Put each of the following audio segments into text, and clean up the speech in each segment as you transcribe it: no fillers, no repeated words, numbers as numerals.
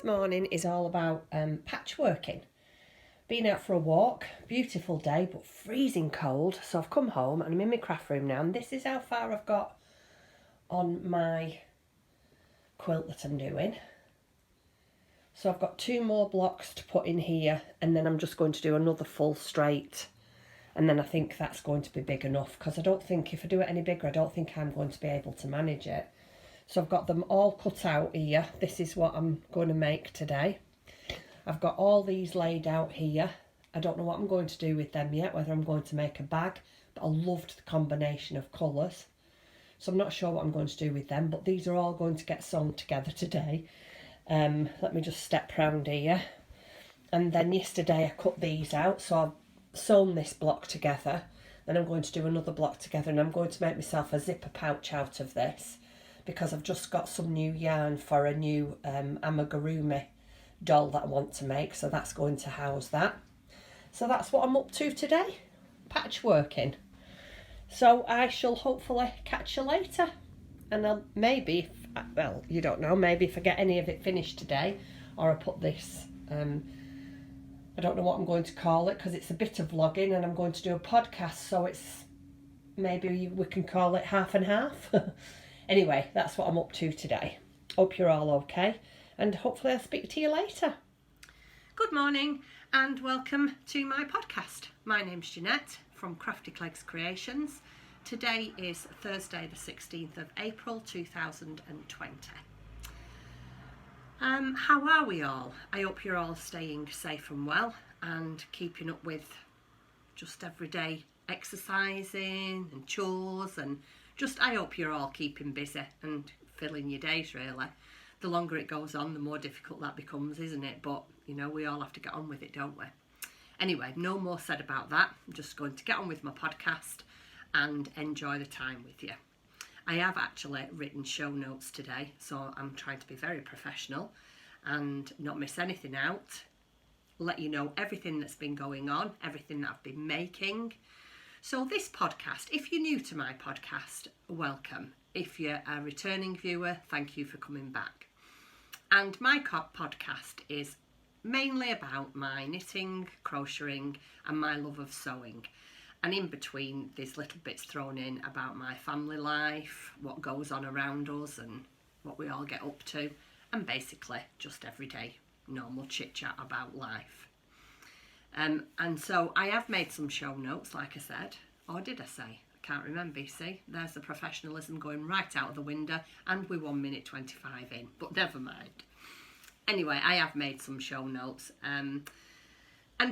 this morning is all about patchworking. Been out for a walk, beautiful day but freezing cold, so I've come home and I'm in my craft room now, and this is how far I've got on my quilt that I'm doing. So I've got 2 more blocks to put in here, and then I'm just going to do another full straight, and then I think that's going to be big enough, because I don't think if I do it any bigger I don't think I'm going to be able to manage it. So I've got them all cut out here. This is what I'm going to make today. I've got all these laid out here. I don't know what I'm going to do with them yet, whether I'm going to make a bag, but I loved the combination of colours. So I'm not sure what I'm going to do with them, but these are all going to get sewn together today. Let me just step round here. And then yesterday I cut these out, so I've sewn this block together. Then I'm going to do another block together, and I'm going to make myself a zipper pouch out of this, because I've just got some new yarn for a new amigurumi doll that I want to make, so that's going to house that. So that's what I'm up to today, patchworking. So I shall hopefully catch you later, and I'll maybe, well, you don't know, maybe if I get any of it finished today, or I put this, I don't know what I'm going to call it, because it's a bit of vlogging and I'm going to do a podcast, so it's, maybe we can call it half and half. Anyway, that's what I'm up to today. Hope you're all okay, and hopefully I'll speak to you later. Good morning and welcome to my podcast. My name's Jeanette from Crafty Cleggs Creations. Today is Thursday the 16th of April 2020. How are we all? I hope you're all staying safe and well and keeping up with just everyday exercising and chores, and just I hope you're all keeping busy and filling your days really. The longer it goes on, the more difficult that becomes, isn't it? But, you know, we all have to get on with it, don't we? Anyway, no more said about that. I'm just going to get on with my podcast and enjoy the time with you. I have actually written show notes today, so I'm trying to be very professional and not miss anything out. Let you know everything that's been going on, everything that I've been making. So this podcast, if you're new to my podcast, welcome. If you're a returning viewer, thank you for coming back. And my podcast is mainly about my knitting, crocheting and my love of sewing. And in between, there's little bits thrown in about my family life, what goes on around us and what we all get up to, and basically just everyday normal chit chat about life. And so I have made some show notes, like I said, or did I say? I can't remember, you see. There's the professionalism going right out of the window, and we're 1 minute 25 in, but never mind. Anyway, I have made some show notes. And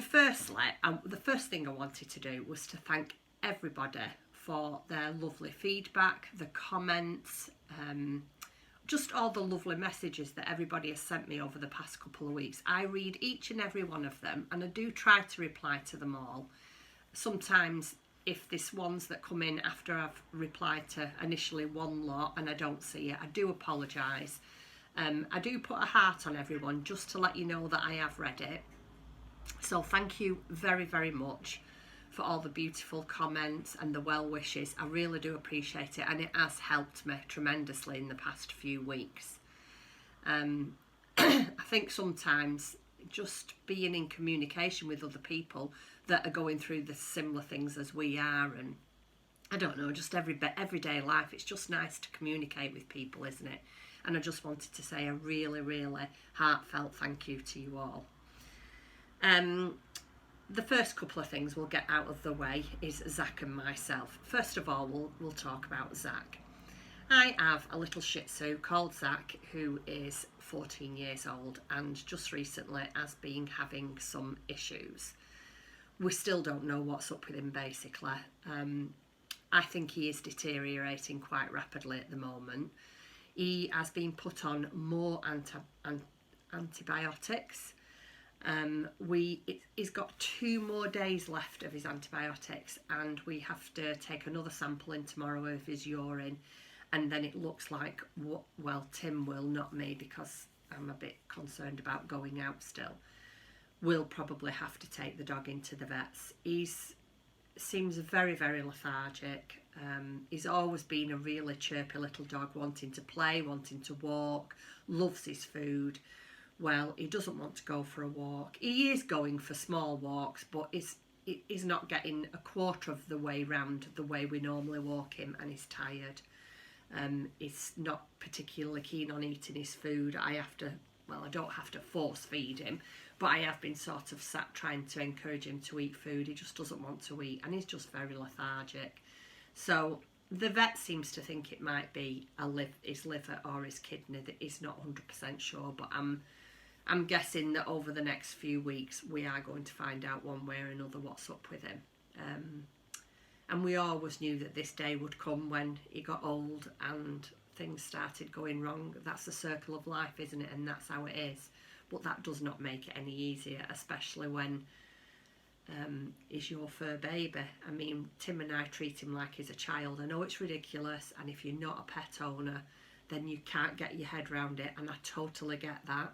firstly, the first thing I wanted to do was to thank everybody for their lovely feedback, the comments, just all the lovely messages that everybody has sent me over the past couple of weeks. I read each and every one of them, and I do try to reply to them all. Sometimes if there's ones that come in after I've replied to initially one lot and I don't see it, I do apologise. I do put a heart on everyone just to let you know that I have read it. So thank you very, very much for all the beautiful comments and the well wishes. I really do appreciate it, and it has helped me tremendously in the past few weeks. I think sometimes just being in communication with other people that are going through the similar things as we are, and I don't know, just everyday life, it's just nice to communicate with people, isn't it? And I just wanted to say a really, really heartfelt thank you to you all. The first couple of things we'll get out of the way is Zach and myself. First of all, we'll talk about Zach. I have a little Shih Tzu called Zach, who is 14 years old and just recently has been having some issues. We still don't know what's up with him, basically. I think he is deteriorating quite rapidly at the moment. He has been put on more antibiotics. He's got 2 more days left of his antibiotics, and we have to take another sample in tomorrow of his urine, and then it looks like, well, Tim will, not me, because I'm a bit concerned about going out still. We'll probably have to take the dog into the vets. Seems very, very lethargic. He's always been a really chirpy little dog, wanting to play, wanting to walk, loves his food, Well, he doesn't want to go for a walk. He is going for small walks, but he's not getting a quarter of the way round the way we normally walk him, and he's tired. He's not particularly keen on eating his food. I don't have to force feed him, but I have been sort of sat trying to encourage him to eat food. He just doesn't want to eat, and he's just very lethargic. So the vet seems to think it might be his liver or his kidney. That he's not 100% sure, but I'm guessing that over the next few weeks we are going to find out one way or another what's up with him. And we always knew that this day would come when he got old and things started going wrong. That's the circle of life, isn't it? And that's how it is. But that does not make it any easier, especially when he's your fur baby. I mean, Tim and I treat him like he's a child. I know it's ridiculous, and if you're not a pet owner, then you can't get your head around it, and I totally get that.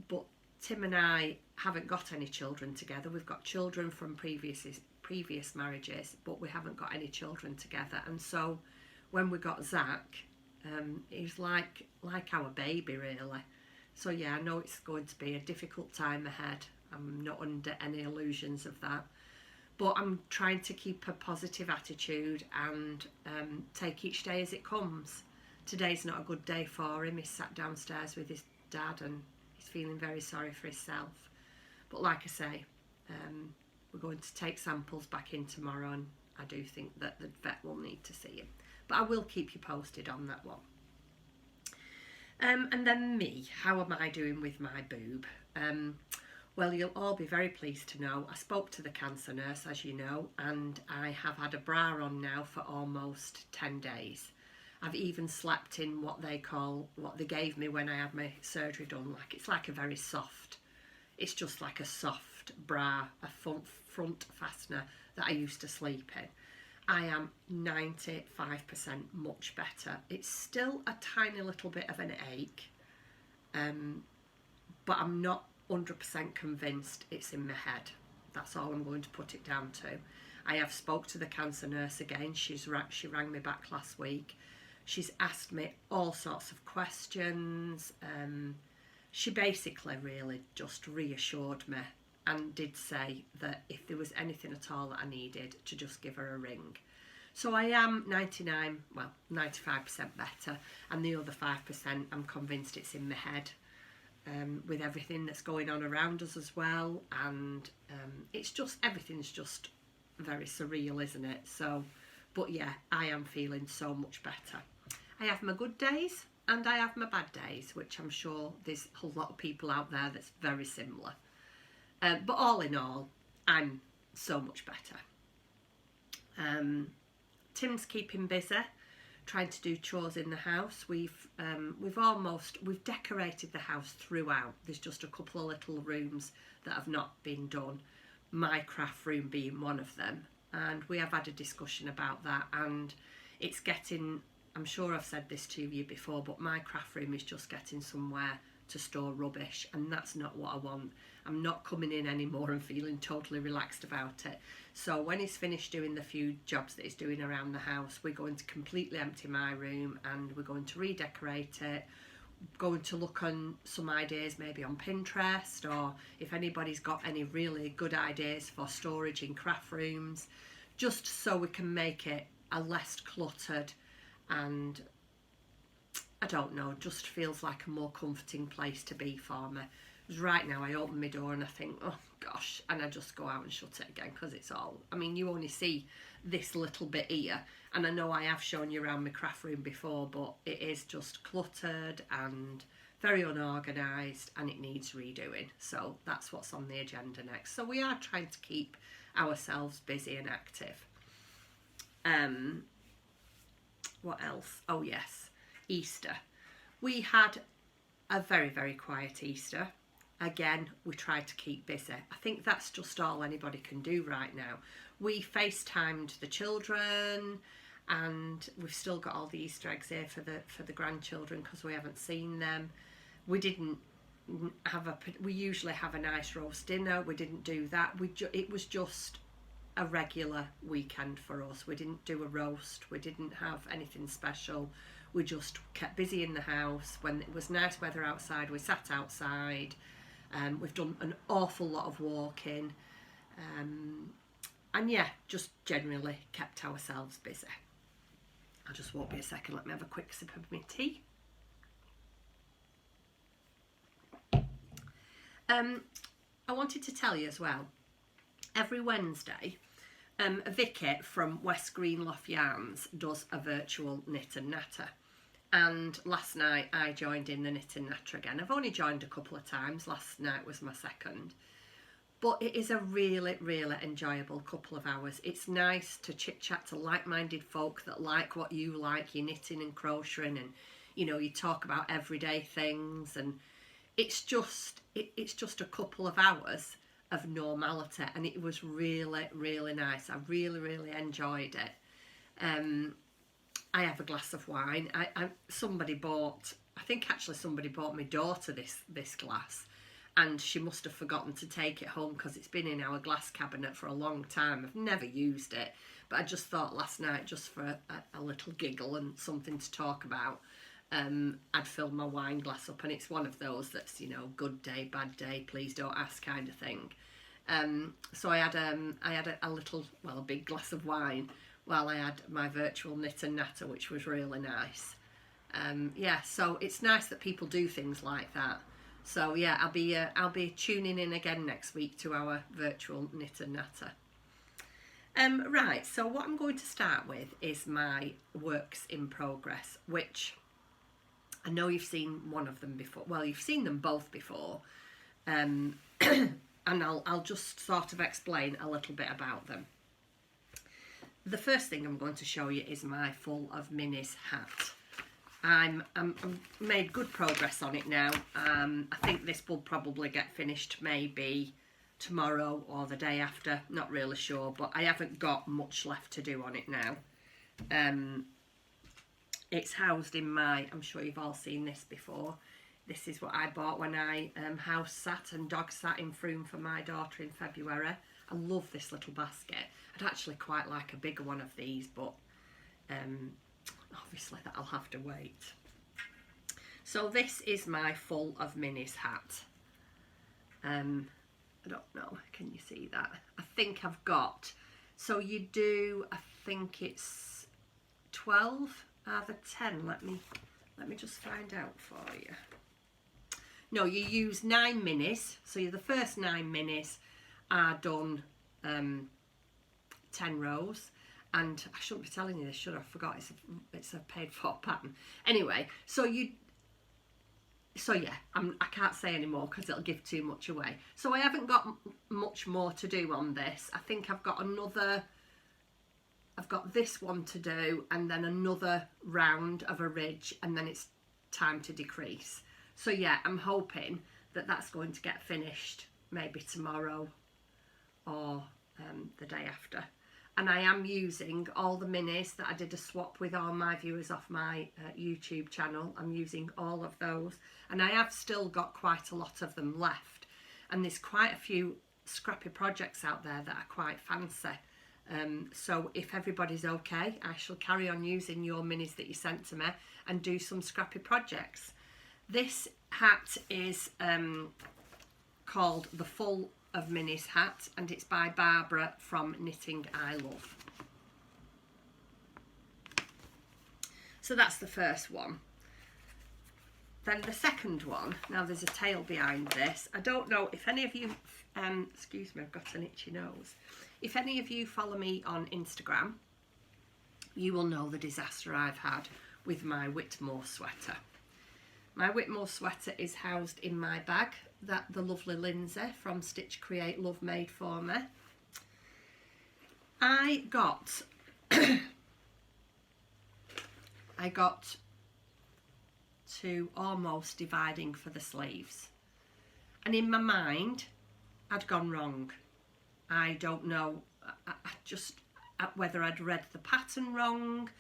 But Tim and I haven't got any children together. We've got children from previous marriages, but we haven't got any children together. And so when we got Zach, he's like our baby, really. So yeah, I know it's going to be a difficult time ahead. I'm not under any illusions of that, but I'm trying to keep a positive attitude and take each day as it comes. Today's not a good day for him. He's sat downstairs with his dad and he's feeling very sorry for himself. But like I say, we're going to take samples back in tomorrow, and I do think that the vet will need to see him. But I will keep you posted on that one. And then me, how am I doing with my boob? Well, you'll all be very pleased to know I spoke to the cancer nurse, as you know, and I have had a bra on now for almost 10 days. I've even slept in what they gave me when I had my surgery done. It's like a very soft, it's just like a soft bra, a front fastener that I used to sleep in. I am 95% much better. It's still a tiny little bit of an ache, but I'm not 100% convinced it's in my head. That's all I'm going to put it down to. I have spoke to the cancer nurse again. She rang me back last week. She's asked me all sorts of questions. She basically really just reassured me and did say that if there was anything at all that I needed, to just give her a ring. So I am 95% better, and the other 5% I'm convinced it's in my head, with everything that's going on around us as well, and everything's just very surreal, isn't it? So, but yeah, I am feeling so much better. I have my good days and I have my bad days, which I'm sure there's a lot of people out there that's very similar. But all in all, I'm so much better. Tim's keeping busy, trying to do chores in the house. We've decorated the house throughout. There's just a couple of little rooms that have not been done, my craft room being one of them, and we have had a discussion about that, and it's getting, I'm sure I've said this to you before, but my craft room is just getting somewhere to store rubbish, and that's not what I want. I'm not coming in anymore and feeling totally relaxed about it. So when he's finished doing the few jobs that he's doing around the house, we're going to completely empty my room and we're going to redecorate it. Going to look on some ideas maybe on Pinterest, or if anybody's got any really good ideas for storage in craft rooms, just so we can make it a less cluttered, and I don't know, just feels like a more comforting place to be for me. Because right now I open my door and I think, oh gosh, and I just go out and shut it again, because it's all, I mean, you only see this little bit here, and I know I have shown you around my craft room before, but it is just cluttered and very unorganised, and it needs redoing. So that's what's on the agenda next. So we are trying to keep ourselves busy and active. What else? Oh yes, Easter. We had a very, very quiet Easter. Again, we tried to keep busy. I think that's just all anybody can do right now. We FaceTimed the children, and we've still got all the Easter eggs here for the grandchildren because we haven't seen them. We didn't we usually have a nice roast dinner. We didn't do that. It was just a regular weekend for us. We didn't do a roast. We didn't have anything special. we just kept busy in the house. When it was nice weather outside, we sat outside. We've done an awful lot of walking. And yeah, just generally kept ourselves busy. I just won't be a second. Let me have a quick sip of my tea. I wanted to tell you as well, every Wednesday, Vicky from West Greenloft Yarns does a virtual knit and natter. And last night I joined in the knit and natter again. I've only joined a couple of times. Last night was my second. But it is a really, really enjoyable couple of hours. It's nice to chit-chat to like-minded folk that like what you like, your knitting and crocheting, and, you know, you talk about everyday things, and it's just a couple of hours of normality, and it was really, really nice. I really, really enjoyed it. I have a glass of wine. Somebody bought my daughter this glass, and she must have forgotten to take it home because it's been in our glass cabinet for a long time. I've never used it, but I just thought last night, just for a little giggle and something to talk about, I'd fill my wine glass up, and it's one of those that's, you know, good day, bad day, please don't ask kind of thing. So I had a little, well, a big glass of wine while I had my virtual knit and natter, which was really nice. Yeah, so it's nice that people do things like that. So yeah, I'll be tuning in again next week to our virtual knit and natter. Right, so what I'm going to start with is my works in progress, which I know you've seen one of them before. Well, you've seen them both before, and I'll just sort of explain a little bit about them. The first thing I'm going to show you is my Full of Minis hat. I'm made good progress on it now. I think this will probably get finished maybe tomorrow or the day after, not really sure, but I haven't got much left to do on it now. It's housed in my, I'm sure you've all seen this before, this is what I bought when I house sat and dog sat in Frome for my daughter in February. I love this little basket. I'd actually quite like a bigger one of these, but obviously that'll have to wait. So this is my Full of Minis hat. I don't know, can you see that? I think I've got, so you do, I think it's 12, either 10, let me just find out for you. No, you use 9 minis, so the first 9 minis are done 10 rows, and I shouldn't be telling you this, should I? I forgot it's a paid for pattern. Anyway, so yeah, I can't say any more because it'll give too much away. So I haven't got much more to do on this. I think I've got this one to do, and then another round of a ridge, and then it's time to decrease. So yeah, I'm hoping that that's going to get finished maybe tomorrow or the day after. And I am using all the minis that I did a swap with all my viewers off my YouTube channel. I'm using all of those, and I have still got quite a lot of them left, and there's quite a few scrappy projects out there that are quite fancy. So if everybody's okay, I shall carry on using your minis that you sent to me and do some scrappy projects. This hat is called the Full of Minis hat, and it's by Barbara from knittingilove. So that's the first one. Then the second one, now there's a tail behind this. I don't know if any of you, excuse me, I've got an itchy nose. If any of you follow me on Instagram, you will know the disaster I've had with my Whitmoor sweater. My Whitmoor sweater is housed in my bag that the lovely Lindsay from Stitch Create Love made for me. I got to almost dividing for the sleeves, and in my mind I'd gone wrong. I don't know, I just whether I'd read the pattern wrong,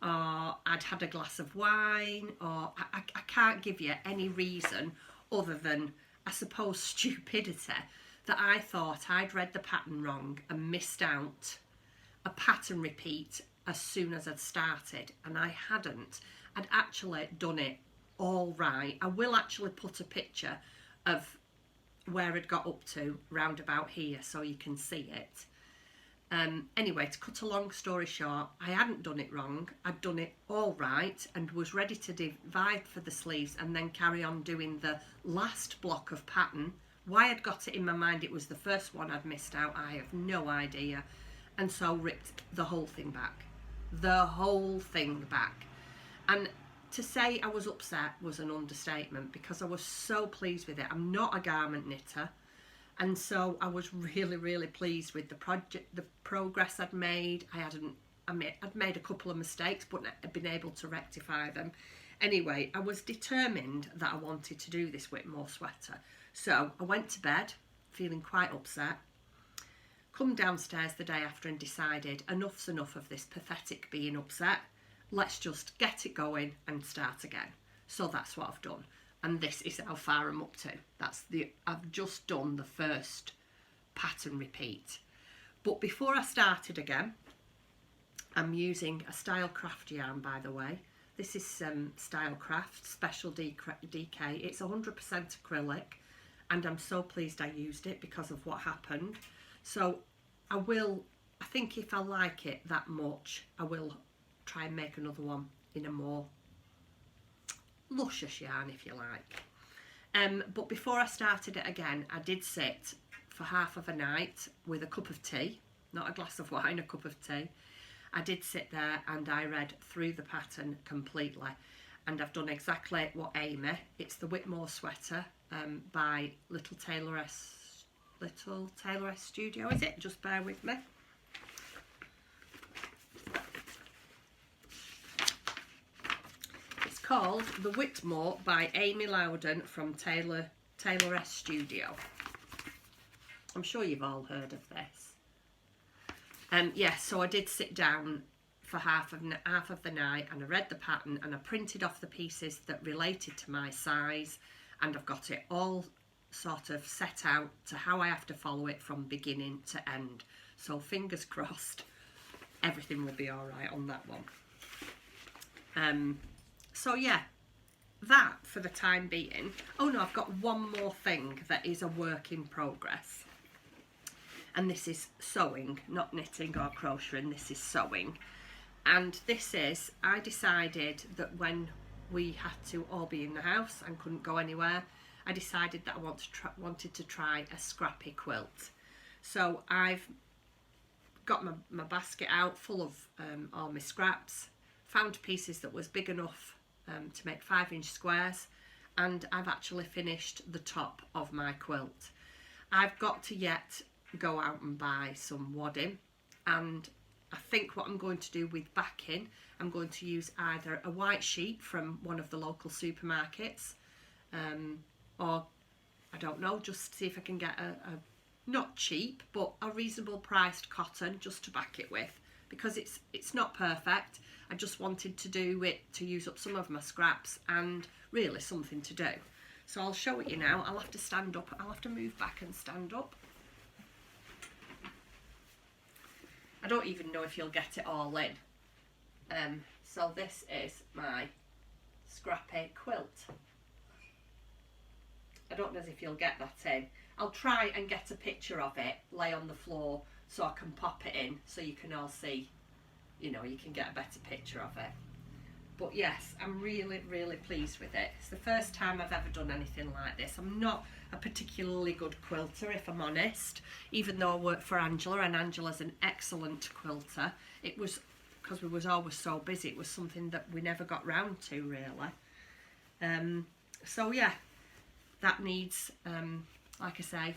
or I'd had a glass of wine, or I can't give you any reason other than, I suppose, stupidity, that I thought I'd read the pattern wrong and missed out a pattern repeat as soon as I'd started, and I hadn't. I'd actually done it all right. I will actually put a picture of where I'd got up to round about here so you can see it. Anyway, to cut a long story short, I hadn't done it wrong. I'd done it all right and was ready to divide for the sleeves and then carry on doing the last block of pattern. Why I'd got it in my mind it was the first one I'd missed out, I have no idea. And so ripped the whole thing back. The whole thing back. And to say I was upset was an understatement because I was so pleased with it. I'm not a garment knitter. And so I was really, really pleased with the project, the progress I'd made. I'd made a couple of mistakes, but I'd been able to rectify them. Anyway, I was determined that I wanted to do this Whitmoor sweater. So I went to bed feeling quite upset. Come downstairs the day after and decided enough's enough of this pathetic being upset. Let's just get it going and start again. So that's what I've done. And this is how far I'm up to. I've just done the first pattern repeat. But before I started again, I'm using a Style Crafty yarn, by the way. This is Style Craft Special DK. It's 100% acrylic, and I'm so pleased I used it because of what happened. So I think if I like it that much, I will try and make another one in a more luscious yarn, if you like. But before I started it again, I did sit for half of a night with a cup of tea, not a glass of wine, a cup of tea. I did sit there and I read through the pattern completely, and I've done exactly what Amy. It's the Whitmoor sweater by Little TailoressStudio, is it? Just bear with me. Called the Whitmoor by Amy Loudon from TailoressStudio. I'm sure you've all heard of this. Yes, so I did sit down for half of the night and I read the pattern and I printed off the pieces that related to my size, and I've got it all sort of set out to how I have to follow it from beginning to end. So fingers crossed, everything will be all right on that one. So yeah, that for the time being. Oh no, I've got one more thing that is a work in progress. And this is sewing, not knitting or crocheting, this is sewing. And this is, I decided that when we had to all be in the house and couldn't go anywhere, I decided that I wanted to try a scrappy quilt. So I've got my basket out full of all my scraps, found pieces that was big enough to make 5-inch squares, and I've actually finished the top of my quilt. I've got to yet go out and buy some wadding, and I think what I'm going to do with backing, I'm going to use either a white sheet from one of the local supermarkets, or I don't know, just see if I can get a not cheap but a reasonable priced cotton just to back it with, because it's not perfect. I just wanted to do it to use up some of my scraps and really something to do. So I'll show it you now. I'll have to stand up. I'll have to move back and stand up. I don't even know if you'll get it all in. So this is my scrappy quilt. I don't know if you'll get that in. I'll try and get a picture of it, lay on the floor, so I can pop it in so you can all see, you know, you can get a better picture of it. But yes, I'm really, really pleased with it. It's the first time I've ever done anything like this. I'm not a particularly good quilter, if I'm honest, even though I work for Angela, and Angela's an excellent quilter. It was because we was always so busy, it was something that we never got round to, really. So yeah, that needs, like I say,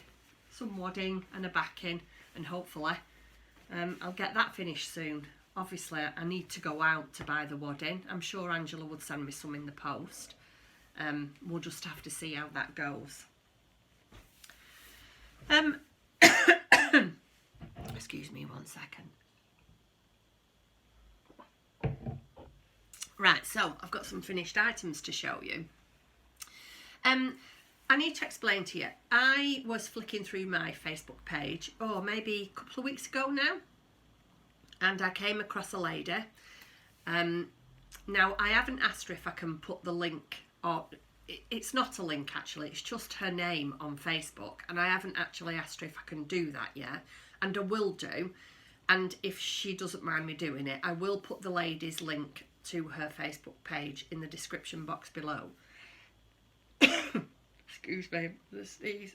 some wadding and a backing, and hopefully I'll get that finished soon. Obviously I need to go out to buy the wadding. I'm sure Angela would send me some in the post. We'll just have to see how that goes. Excuse me 1 second. Right, so I've got some finished items to show you. I need to explain to you, I was flicking through my Facebook page, maybe a couple of weeks ago now, and I came across a lady Now, I haven't asked her if I can put the link, or it's not a link actually, it's just her name on Facebook, and I haven't actually asked her if I can do that yet, and I will do. And if she doesn't mind me doing it, I will put the lady's link to her Facebook page in the description box below. Excuse me, the sneeze.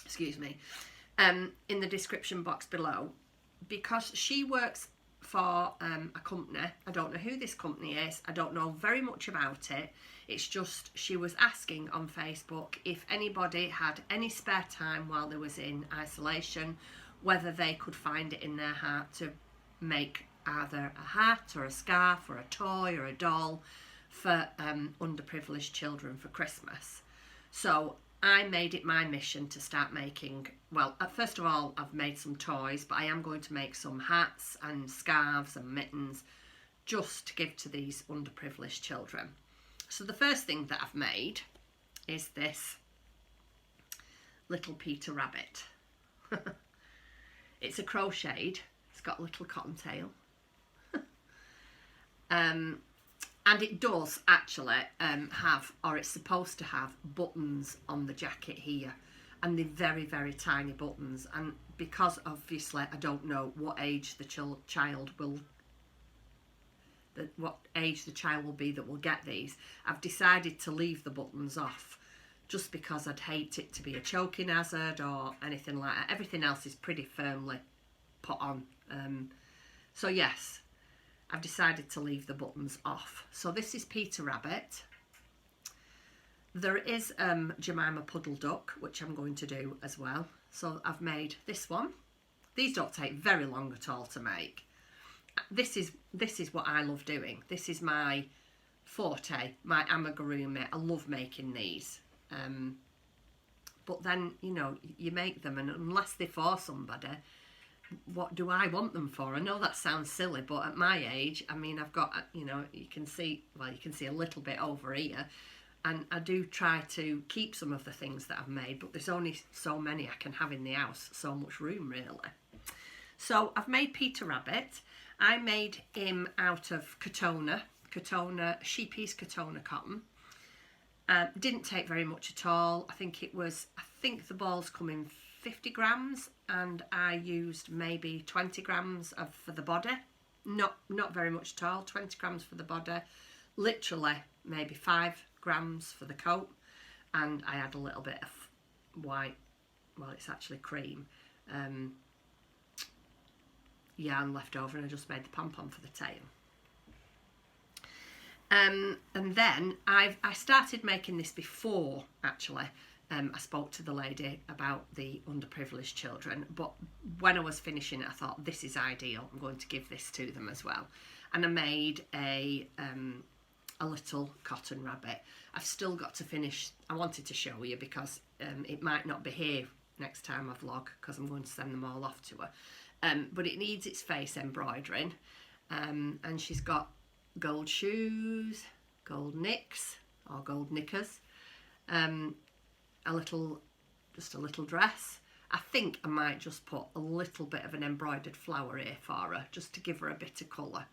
Excuse me. In the description box below, because she works for a company. I don't know who this company is. I don't know very much about it. It's just she was asking on Facebook if anybody had any spare time while they was in isolation, whether they could find it in their heart to make either a hat or a scarf or a toy or a doll for underprivileged children for Christmas. So I made it my mission to start making, well, first of all, I've made some toys, but I am going to make some hats and scarves and mittens just to give to these underprivileged children. So the first thing that I've made is this little Peter Rabbit. It's a crocheted, it's got a little cottontail. And it does actually have, or it's supposed to have, buttons on the jacket here, and they're very, very tiny buttons. And because obviously I don't know what age the child will be that will get these, I've decided to leave the buttons off, just because I'd hate it to be a choking hazard or anything like that. Everything else is pretty firmly put on. So yes, I've decided to leave the buttons off. So this is Peter Rabbit. There is Jemima Puddle Duck, which I'm going to do as well. So I've made this one. These don't take very long at all to make. This is what I love doing. This is my forte, my amigurumi. I love making these. But then, you know, you make them, and unless they're for somebody, what do I want them for? I know that sounds silly, but at my age, I mean, I've got, you know, you can see a little bit over here, and I do try to keep some of the things that I've made, but there's only so many I can have in the house, so much room really. So I've made Peter Rabbit. I made him out of sheepy's Katona cotton. Didn't take very much at all. I think the balls come in 50 grams, and I used maybe 20 grams for the body. Not very much at all. 20 grams for the body, literally maybe 5 grams for the coat, and I had a little bit of white, well, it's actually cream, yarn left over, and I just made the pom-pom for the tail. And then I started making this before, actually. I spoke to the lady about the underprivileged children, but when I was finishing it, I thought, this is ideal. I'm going to give this to them as well. And I made a little cotton rabbit. I've still got to finish. I wanted to show you because it might not be here next time I vlog, because I'm going to send them all off to her. But it needs its face embroidering, and she's got gold shoes, gold nicks or gold knickers, just a little dress. I think I might just put a little bit of an embroidered flower here for her, just to give her a bit of colour.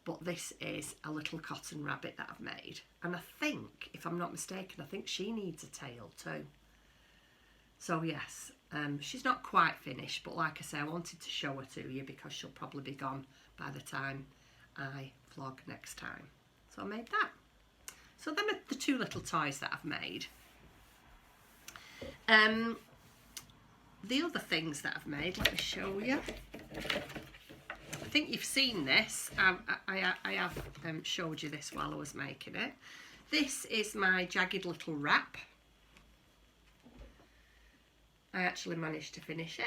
But this is a little cotton rabbit that I've made, and I think, if I'm not mistaken, I think she needs a tail too. So yes, she's not quite finished, but like I say, I wanted to show her to you because she'll probably be gone by the time I vlog next time. So I made that. So them are the two little toys that I've made. The other things that I've made, let me show you. I think you've seen this. I have showed you this while I was making it. This is my jagged little wrap. I actually managed to finish it.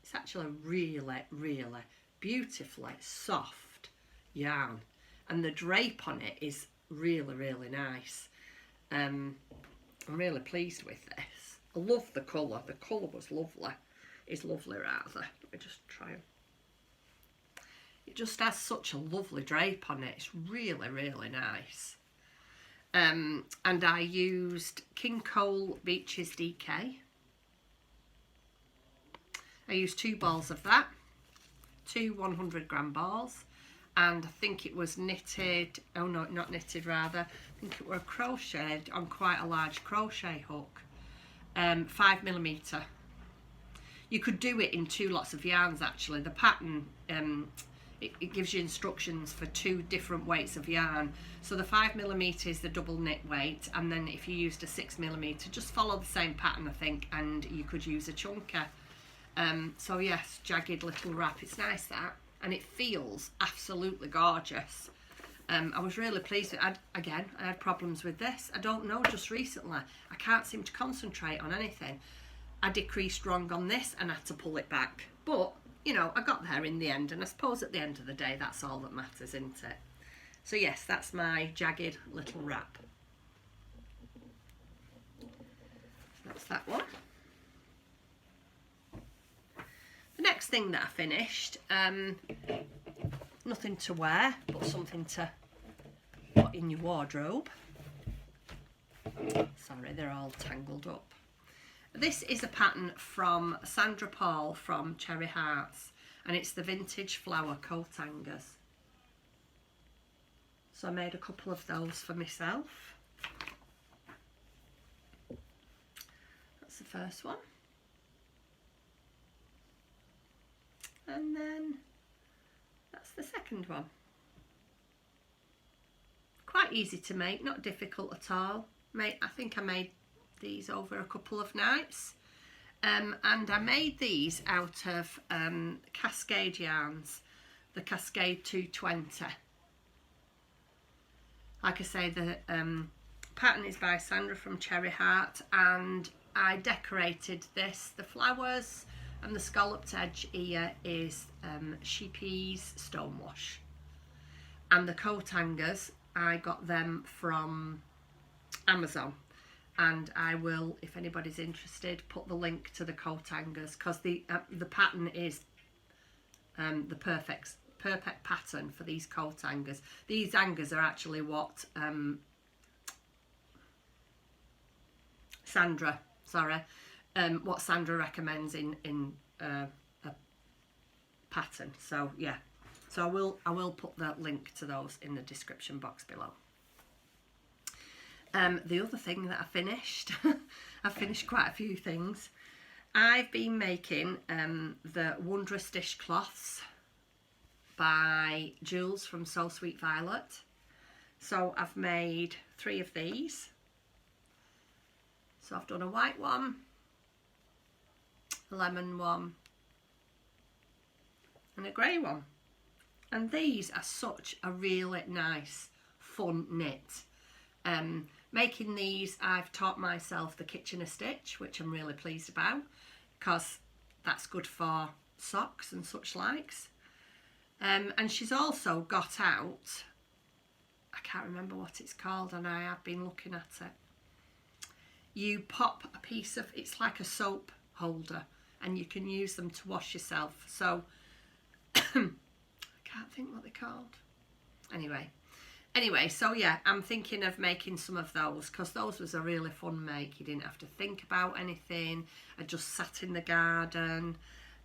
It's actually really, really beautifully soft yarn, and the drape on it is really, really nice. I'm really pleased with this. I love the colour. The colour was lovely. It's lovely rather. Let me just try it. It just has such a lovely drape on it. It's really, really nice. And I used King Cole Beaches DK. I used 2 balls of that, 2 100 gram balls, and I think it was knitted, oh no, not knitted rather, I think it were crocheted on quite a large crochet hook, 5mm. You could do it in 2 lots of yarns actually. The pattern, it gives you instructions for 2 different weights of yarn. So the 5mm is the double knit weight, and then if you used a 6mm, just follow the same pattern I think, and you could use a chunker. So yes, jagged little wrap, it's nice that, and it feels absolutely gorgeous. I was really pleased with it. I had problems with this. I don't know, just recently I can't seem to concentrate on anything. I decreased wrong on this and had to pull it back, but you know, I got there in the end, and I suppose at the end of the day that's all that matters, isn't it? So yes, that's my jagged little wrap. That's that one. The next thing that I finished, nothing to wear but something to put in your wardrobe. Sorry, they're all tangled up. This is a pattern from Sandra Paul from Cherry Hearts, and it's the vintage flower coat hangers. So I made a couple of those for myself. That's the first one. And then that's the second one. Quite easy to make, not difficult at all. I think I made these over a couple of nights, and I made these out of Cascade yarns, the Cascade 220. Like I say, the pattern is by Sandra from Cherry Heart, and I decorated this. The flowers and the scalloped edge here is Sheepy's Stonewash, and the coat hangers I got them from Amazon. And I will, if anybody's interested, put the link to the coat hangers, because the pattern is the perfect pattern for these coat hangers. These hangers are actually what Sandra recommends in a pattern. So yeah, so I will put the link to those in the description box below. The other thing that I finished, I finished quite a few things. I've been making the Wondrous Dishcloths by Jules from So Sweet Violet. So I've made 3 of these. So I've done a white one, a lemon one, and a grey one. And these are such a really nice, fun knit. Making these, I've taught myself the Kitchener stitch, which I'm really pleased about, because that's good for socks and such likes. And she's also got out, I can't remember what it's called, and I have been looking at it. You pop a piece of, it's like a soap holder, and you can use them to wash yourself. So I can't think what they're called. Anyway, so yeah, I'm thinking of making some of those, because those was a really fun make. You didn't have to think about anything. I just sat in the garden,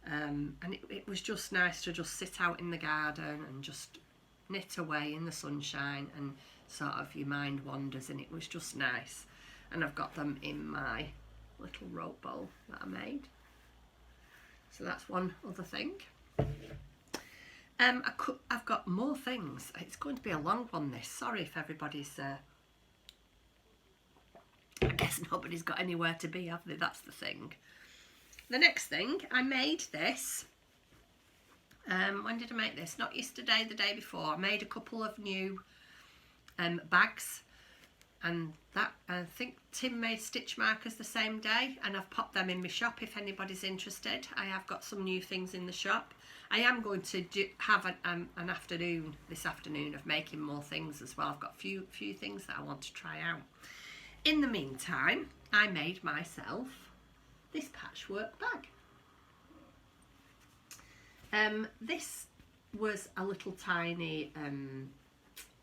and it was just nice to just sit out in the garden and just knit away in the sunshine, and sort of your mind wanders, and it was just nice. And I've got them in my little rope bowl that I made. So that's one other thing. I've got more things. It's going to be a long one, this. Sorry if everybody's... I guess nobody's got anywhere to be, have they? That's the thing. The next thing, I made this. When did I make this? Not yesterday, the day before. I made a couple of new bags. And that, I think Tim made stitch markers the same day, and I've popped them in my shop if anybody's interested. I have got some new things in the shop. I am going to have an afternoon this afternoon of making more things as well. I've got a few things that I want to try out. In the meantime, I made myself this patchwork bag. This was a little tiny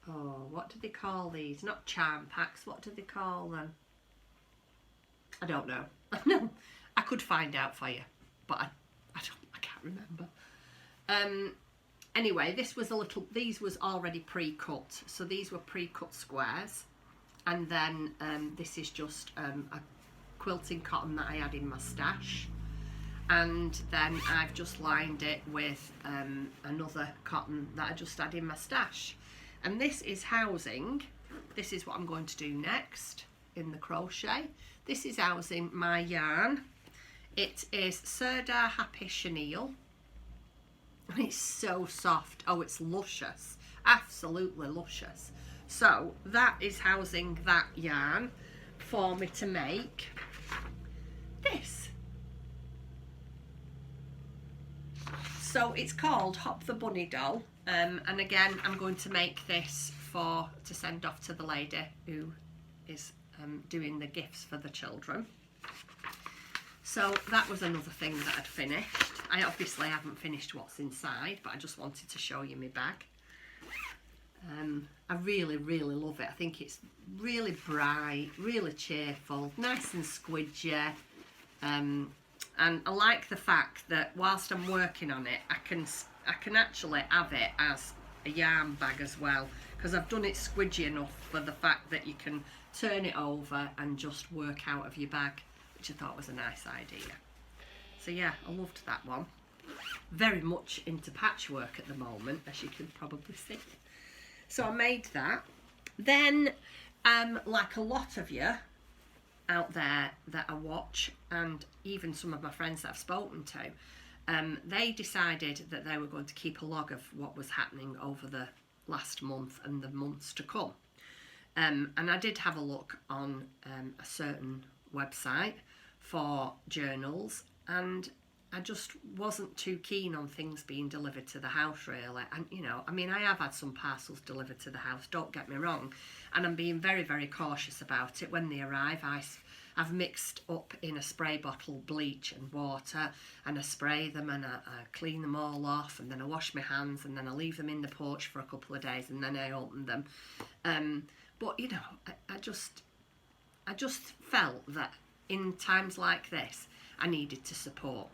oh, what do they call these? Not charm packs, what do they call them? I don't know. No, I could find out for you, but I can't remember. Anyway, this was these was already pre-cut, so these were pre-cut squares, and then this is just a quilting cotton that I had in my stash, and then I've just lined it with another cotton that I just had in my stash, and this is housing. This is what I'm going to do next in the crochet. This is housing my yarn. It is Serdar Happy Chenille. It's so soft. Oh, it's luscious, absolutely luscious. So that is housing that yarn for me to make this. So it's called Hop the Bunny Doll, and again I'm going to make this to send off to the lady who is doing the gifts for the children. So that was another thing that I'd finished. I obviously haven't finished what's inside, but I just wanted to show you my bag. I really, really love it. I think it's really bright, really cheerful, nice and squidgy. And I like the fact that whilst I'm working on it, I can actually have it as a yarn bag as well, because I've done it squidgy enough for the fact that you can turn it over and just work out of your bag, which I thought was a nice idea. So yeah, I loved that one. Very much into patchwork at the moment, as you can probably see. So I made that. Then, like a lot of you out there that I watch, and even some of my friends that I've spoken to, they decided that they were going to keep a log of what was happening over the last month and the months to come. And I did have a look on a certain website for journals, and I just wasn't too keen on things being delivered to the house, really. And you know, I mean, I have had some parcels delivered to the house, don't get me wrong, and I'm being very, very cautious about it. When they arrive, I've mixed up in a spray bottle bleach and water, and I spray them and I clean them all off, and then I wash my hands, and then I leave them in the porch for a couple of days, and then I open them. But you know, I just felt that in times like this, I needed to support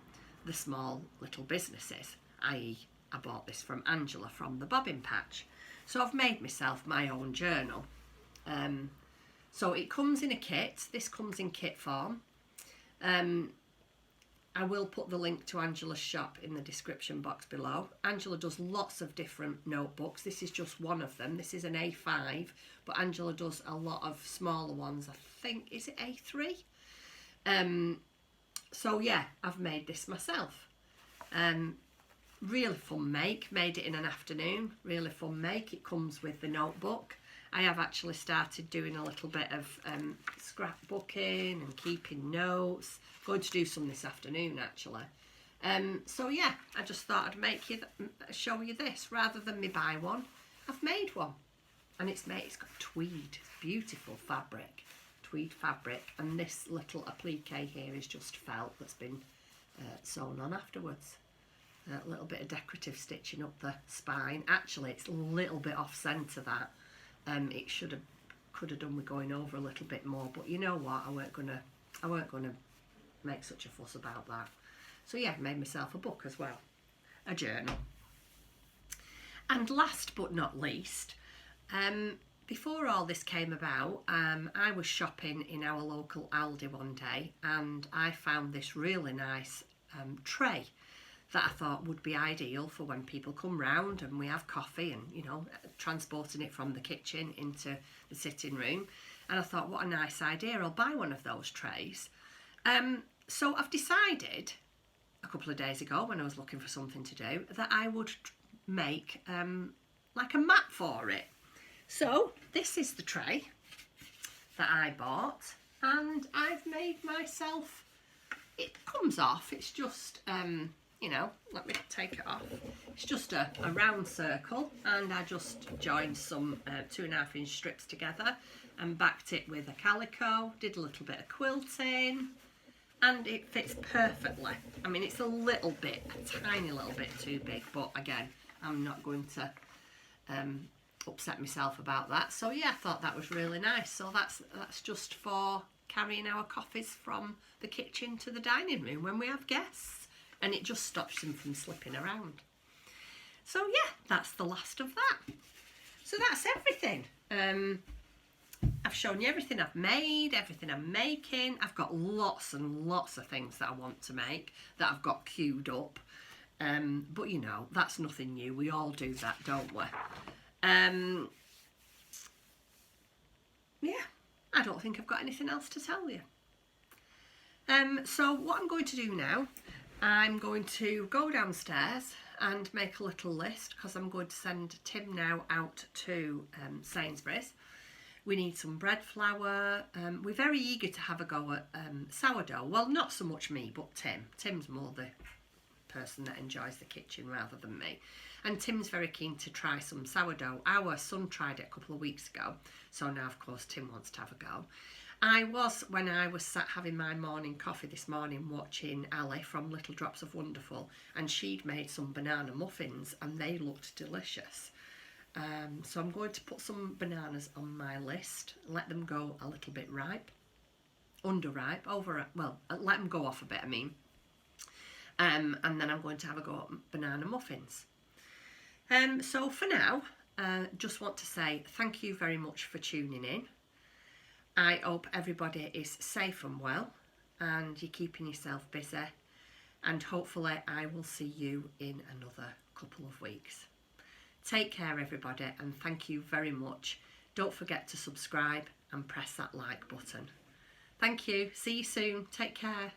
the small little businesses, i.e. I bought this from Angela from the Bobbin Patch. So I've made myself my own journal. So it comes in a kit. This comes in kit form. I will put the link to Angela's shop in the description box below. Angela does lots of different notebooks. This is just one of them. This is an A5, but Angela does a lot of smaller ones. I think, is it A3? So yeah, I've made this myself. Really fun make. Made it in an afternoon. Really fun make. It comes with the notebook. I have actually started doing a little bit of scrapbooking and keeping notes. Going to do some this afternoon actually. So yeah, I just thought I'd show you this rather than me buy one. I've made one, and it's got tweed, beautiful fabric, tweed fabric, and this little applique here is just felt that's been sewn on afterwards. A little bit of decorative stitching up the spine. Actually, it's a little bit off centre that. It could have done with going over a little bit more, but you know what? I weren't gonna make such a fuss about that. So yeah, made myself a book as well, a journal. And last but not least, before all this came about, I was shopping in our local Aldi one day, and I found this really nice tray that I thought would be ideal for when people come round and we have coffee, and you know, transporting it from the kitchen into the sitting room. And I thought, what a nice idea, I'll buy one of those trays. So I've decided a couple of days ago, when I was looking for something to do, that I would make like a mat for it. So this is the tray that I bought, and I've made myself, it comes off, it's just you know, let me take it off. It's just a round circle, and I just joined some 2.5 inch strips together and backed it with a calico, did a little bit of quilting, and it fits perfectly. I mean, it's a tiny little bit too big, but again, I'm not going to upset myself about that. So yeah, I thought that was really nice. So that's just for carrying our coffees from the kitchen to the dining room when we have guests. And it just stops them from slipping around. So yeah, that's the last of that. So that's everything. I've shown you everything I've made, everything I'm making. I've got lots and lots of things that I want to make that I've got queued up. But you know, that's nothing new. We all do that, don't we? Yeah, I don't think I've got anything else to tell you. So what I'm going to do now, I'm going to go downstairs and make a little list, because I'm going to send Tim now out to Sainsbury's. We need some bread flour. We're very eager to have a go at sourdough. Well, not so much me, but Tim. Tim's more the person that enjoys the kitchen rather than me. And Tim's very keen to try some sourdough. Our son tried it a couple of weeks ago, so now of course Tim wants to have a go. When I was sat having my morning coffee this morning, watching Ali from Little Drops of Wonderful, and she'd made some banana muffins and they looked delicious. So I'm going to put some bananas on my list, let them go a little bit ripe, underripe, well, let them go off a bit, I mean. And then I'm going to have a go at banana muffins. So for now, just want to say thank you very much for tuning in. I hope everybody is safe and well, and you're keeping yourself busy. And hopefully I will see you in another couple of weeks. Take care, everybody, and thank you very much. Don't forget to subscribe and press that like button. Thank you. See you soon. Take care.